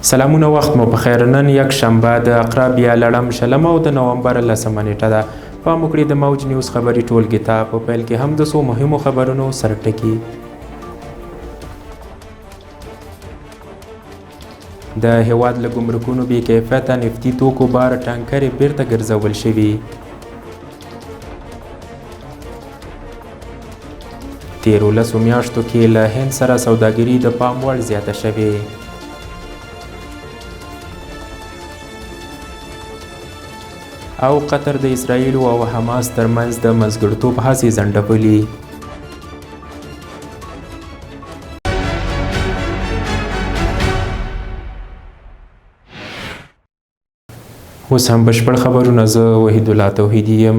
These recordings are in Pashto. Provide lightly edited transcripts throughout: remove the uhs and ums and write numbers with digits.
سلامونه وخت مو بخیر. نن یک شنبه د اقرب یا لړم شلمه او د نومبر 10مه نیټه ده. پام وکړئ د موج نیوز خبري ټولګې ته. په پیل کې هم د څو مهمو خبرونو سرټکي. د هیواد له ګمرکونو بې کیفیته نفتي توکو بار ټانکرې بیرته ګرځول شوي. تیرو لسو میاشتو کې له هند سره سوداګري د پام وړ زیاته شوې. او قطر د اسرائیل او حماس ترمنځ د منځګړیتوب هڅې ځنډولې. اوس هم بشپړ خبرونه. زه وحید الله توحیدي یم.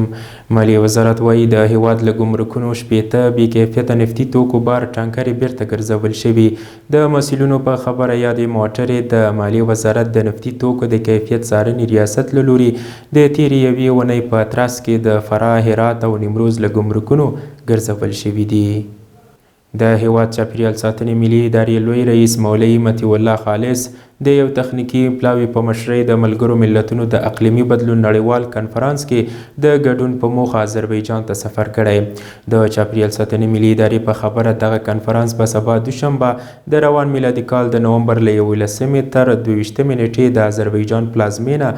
مالیې وزارت وایي د هیواد له ګمرکونو 80 بې کیفیته نفتي توکو بار ټانکرې بیرته ګرځول شوي. د مسؤلینو په خبره یادې موټرې د مالیې وزارت د نفتي توکو د کیفیت څارنې ریاست له لوري د تېرې یوې اونۍ په ترڅ کې د فراه، هرات او نیمروز له ګمرکونو ګرځول شوي دي. د هیواد چاپیریال ساتنې ملي ادارې لوی رئیس مولوي مطیع الله خالص د یو تخنیکي پلاوي په مشرۍ د ملګرو ملتونو د اقلیمي بدلون نړیوال کنفرانس کې د ګډون په موخه آذربایجان ته سفر کړی. د چاپیریال ساتنې ملي ادارې په خبره دغه کنفرانس به سبا دوشنبه د روان میلادي کال د نومبر له 11 تر 22 نیټې د آذربایجان پلازمینه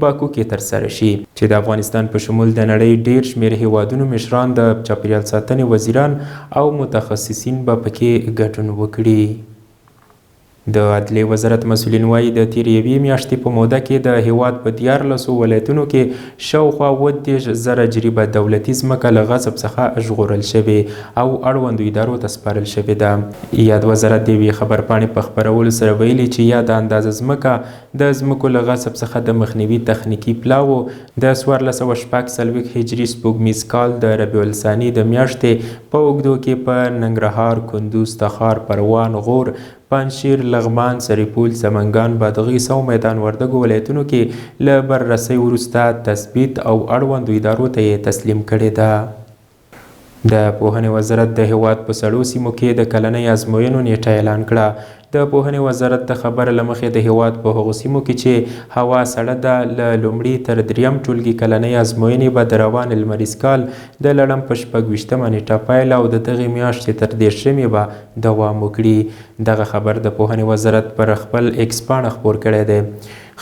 باکو کې ترسره شي، چې د افغانستان په شمول د نړۍ ډیر شمیر هیوادونو مشران، د چاپیریال ساتنې وزیران او متخصصین به پکې ګډون وکړي. د عدلیې وزارت مسؤلین وایي د تېرې یوې میاشتې په موده کې د هیواد په 14 ولایتونو کې شاوخوا 30,000 جریبه دولتي ځمکه له غصب څخه ژغورل شوې او اړوندو ادارو ته سپارل شوې ده. یاد وزارت د یوې خبرپاڼې په خپرولو سره ویلي چې یاده اندازه ځمکه د ځمکو له غصب څخه د مخنیوي تخنیکي پلاوو د 1446 هجري سپوږمیز کال د ربیع الثاني د میاشتې په اوږدو کې په ننګرهار، کندوز، تخار، پروان، غور، پنجشیر، لغمان، سرپول، سمنګان، بادغیس او میدان وردګو ولایتونو کې له بررسۍ وروسته تثبیت او اړوندو ادارو ته یې تسلیم کړې ده. د پوهنې وزارت د هیواد په سړو سیمو کې د کلنۍ ازموینو نیټه اعلان کړه. د پوهنې وزارت د خبره له مخې د هیواد په هغو سیمو کې چې هوا سړه ده له لومړي تر دریم ټولګي کلنۍ ازموینې به د روان لمریز کال د لړم په 26مه نیټه پیل او د دغې میاشتې تر 30مې به دوام وکړي. دغه خبر د پوهنې وزارت پر خپل ایکس پاڼه خپور کړی دی.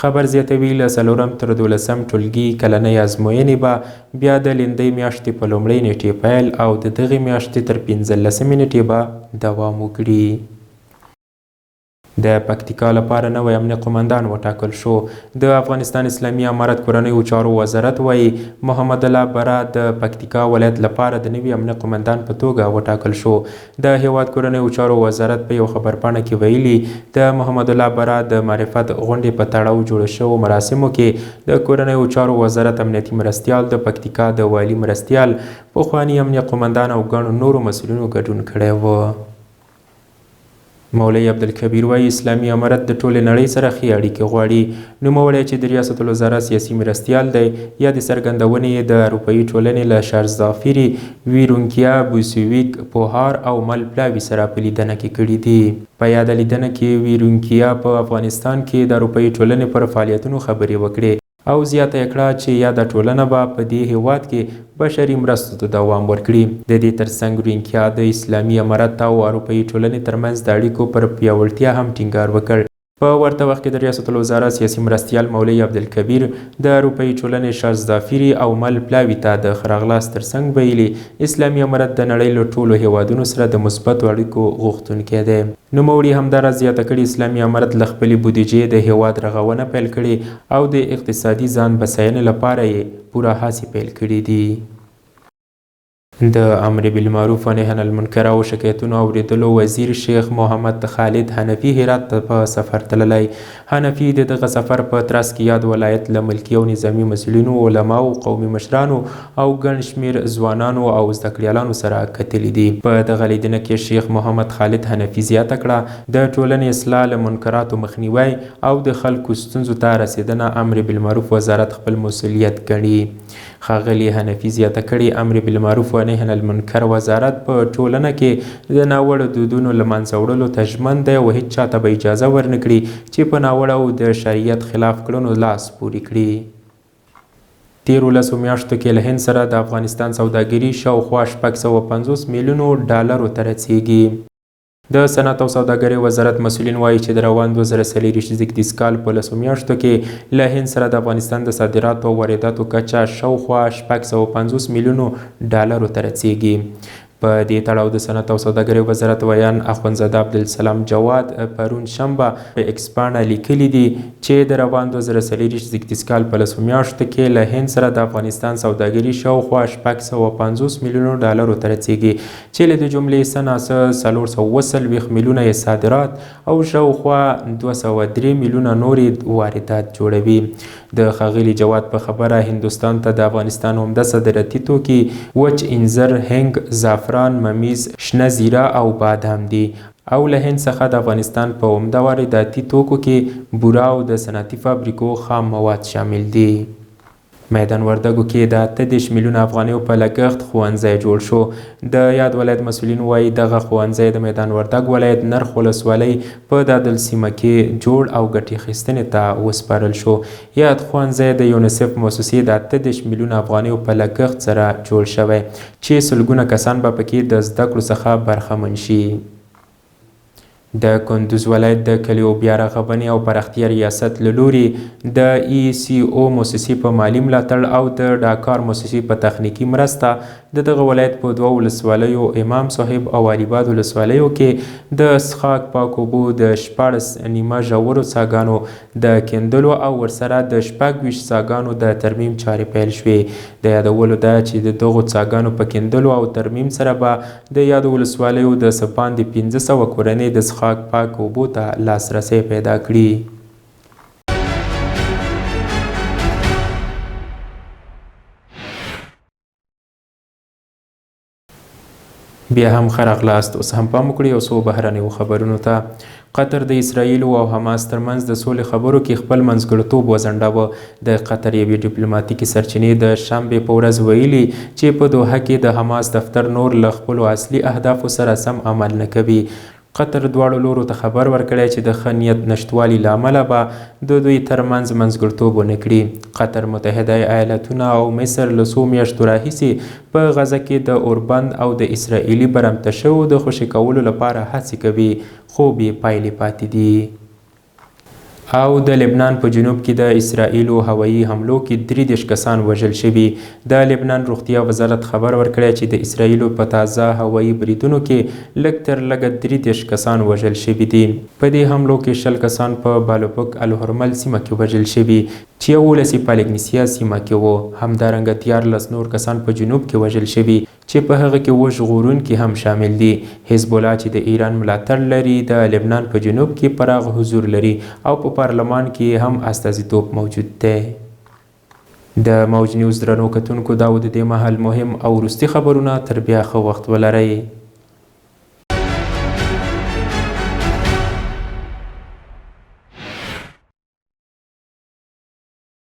خبر زیاتوي له 4 تر 12 ټولګي کلنۍ ازموینې به بیا د لیندۍ میاشتې په لومړۍ نیټې پیل او د دغې میاشتې تر 15مې نیټې به دوام وکړي. د پکتیکا لپاره نوی امنیه قمندان وټاکل شو. د افغانستان اسلامي امارت کورنیو چارو وزارت وایي محمد الله بره د پکتیکا ولایت لپاره د نوي امنیه قمندان په توګه وټاکل شو. د هیواد کورنیو چارو وزارت په یو خبرپاڼه کې ویلي د محمد الله بره د معرفت غونډې په تړاو جوړ شوو مراسمو کې د کورنیو چارو وزارت امنیتي مرستیال، د پکتیکا د والي مرستیال، پخواني امنیه قمندان او ګڼو نورو مسؤلینو ګډون کړی و. مولوي عبدالکبیر وایي اسلامي امارت د ټولې نړۍ سره ښې اړیکې غواړي. نوموړی چې د ریاست الوزرا سیاسي مرستیال دی یا د څرګندونې د اروپایي ټولنې له شارزافیري، ویرونکیا، بوسویک، پوهار او مل پلاوي سره په لیدنه کې کړي دي. په یاده لیدنه کې ویرونکیا په افغانستان کې د اروپایي ټولنې پر فعالیتونو خبرې وکړې او زیاته یې کړه چې یاده ټولنه به په دې هیواد کې بشري مرستو ته دوام ورکړي. د دې ترڅنګ ویرونکیا د اسلامي امارت او اروپایي ټولنې ترمنځ د اړیکو پر پیاوړتیا هم ټینګار وکړ. په ورته وخت کې د ریاست الوزرا سیاسي مرستیال مولوي عبدالکبیر د اروپایي ټولنې شارزافیري او مل پلاوي ته د ښه راغلاست ترڅنګ ویلي اسلامي امارت د نړۍ له ټولو هیوادونو سره د مثبتو اړیکو غوښتونکی دی. نوموړي همداراز زیاته کړې اسلامي امارت له خپلې بودیجې د هیواد رغونه پیل کړې او د اقتصادي ځان بساینې لپاره یې پوره هڅې پیل کړې دي. د امر بالمعروف و نهی عن المنکر او شکایتونو اوریدلو وزیر شیخ محمد خالد حنفي هرات ته په سفر تللی. حنفي د دغه سفر په ترڅ کې یاد ولایت له ملکي او نظامي مسؤلینو، علماو، قومي مشرانو او ګڼ شمېر ځوانانو او زده کړیالانو سره کتلي دي. په دغه لیدنه کې شیخ محمد خالد حنفي زیاته کړه د ټولنې اصلاح، له منکراتو مخنیوی او د خلکو ستونزو ته رسیدنه امر بالمعروف وزارت خپل مسؤلیت ګڼي. ښاغلي حنفي زیاته کړې امر بالمعروف و نهي عن المنکر وزارت په ټولنه کې د ناوړه دودونو له منځه وړلو ته ژمن دی او هیڅ چاته به اجازه ورنه کړي چې په ناوړه او د شریعت خلاف کړنو لاس پورې کړي. تیرو لسو میاشتو کې له هند سره د افغانستان سوداګري شاوخوا 650 میلیونو ډالرو ته رسیږي. د صنعت او سوداګرۍ وزارت مسؤلین وایي چې د روان 2024 کال په لسو میاشتو کې له هند سره د افغانستان د صادراتو او وارداتو کچه شاوخوا 650 میلیونو ډالرو ته رسیږي. په دې تړاو د صنعت او سوداګرۍ وزارت ویان اخوندزاده عبدالسلام جواد پرون شنبه په ایکس پاڼه لیکلي دي چې د روان 2024 کال په لسو میاشتو کې له هند سره د افغانستان سوداګري شاوخوا 650 میلیونو ډالرو ته رسیږي چې له دې جملې څه ناڅه 420 میلیونه یې صادرات او شاوخوا 203 میلیونه نورې واردات جوړوي. د ښاغلي جواد په خبره هندوستان ته د افغانستان عمده صادراتي توکي وچ انځر، هنګ، زعفران، ممیز، شنه زیره او بادام دي او له هند څخه د افغانستان په عمده وارداتي توکو کې بوره او د صنعتي فابریکو خام مواد شامل دي. میدان وردګو کې د 38 میلیونه افغانیو په لګښت ښوونځی جوړ شو. د یاد ولایت مسؤلین وایي دغه ښوونځی د میدان وردګ ولایت نرخ ولسوالۍ په دادل سیمه کې جوړ او ګټې اخیستنې ته وسپارل شو. یاد ښوونځی د یونیسف موسسې د 38 میلیونه افغانیو په لګښت سره جوړ شوی چې سلګونه کسان به پکې د زده کړو څخه برخمن شي. د کندوز ولایت د کلیو بیا رغونې او پراختیا ریاست له لوري د ای سی او موسسې په مالي ملاتړ او د ډاکار موسسې په تخنیکي مرسته د دغه ولایت په 2 ولسوالیو امام صاحب او الیباد ولسوالیو کې د څښاک پاکو اوبو د 14 نیمه ژورو څاګانو د کیندلو او ورسره د 26 څاګانو د ترمیم چارې پیل شوې. د یادولو ده چې د دغو څاګانو په کیندلو او ترمیم سره به د یادو ولسوالیو د څه باندې 1500 کورنۍ د څښاک پاک اوبو ته لاسرسی پیدا کړي. بیا هم ښه راغلاست. اوس هم پام وکړئ یو څو بهرنیو خبرونو ته. قطر د اسرائیلو او حماس ترمنځ د سولې خبرو کې خپل منځګړیتوب وځنډاوه. د قطر یوې ډیپلوماتیکي سرچینې د شنبې په ورځ ویلي چې په دوحه کې د حماس دفتر نور له خپلو اصلي اهدافو سره سم عمل نه کوي. قطر دواړو لورو ته خبر ورکړی چې د ښه نیت نشتوالي له امله به د دوی ترمنځ منځګړیتوب ونه کړي. قطر، متحده ایالتونه او مصر له څو میاشتو راهیسې په غزه کې د اوربند او د اسرائیلي برمته شویو د خوشي کولو لپاره هڅې کوي خو بې پایلې پاتې دي. او د لبنان په جنوب کې د اسرائیلو هوایي حملو کې 33 کسان وژل شوي. د لبنان روغتیا وزارت خبر ورکړی چې د اسرائیلو په تازه هوایي بریدونو کې لږ تر لږه 33 کسان وژل شوي دي. په دې حملو کې 20 کسان په بالوبک الهرمل سیمه کې وژل شوي چې 11 په الګنیسیا سیمه کې وو. همدارنګه 13 نور کسان په جنوب کې وژل شوي چې په هغه کې اووه ژغورونکي هم شامل دي. حزب الله چې د ایران ملاتړ لري د لبنان په جنوب کې پراخ حضور لري او په پارلمان کې هم استازیتوب موجود دی. د موج نیوز درنو کتونکو دا و د دې مهال مهم او وروستي خبرونه. تر بیا ښه وخت ولرئ.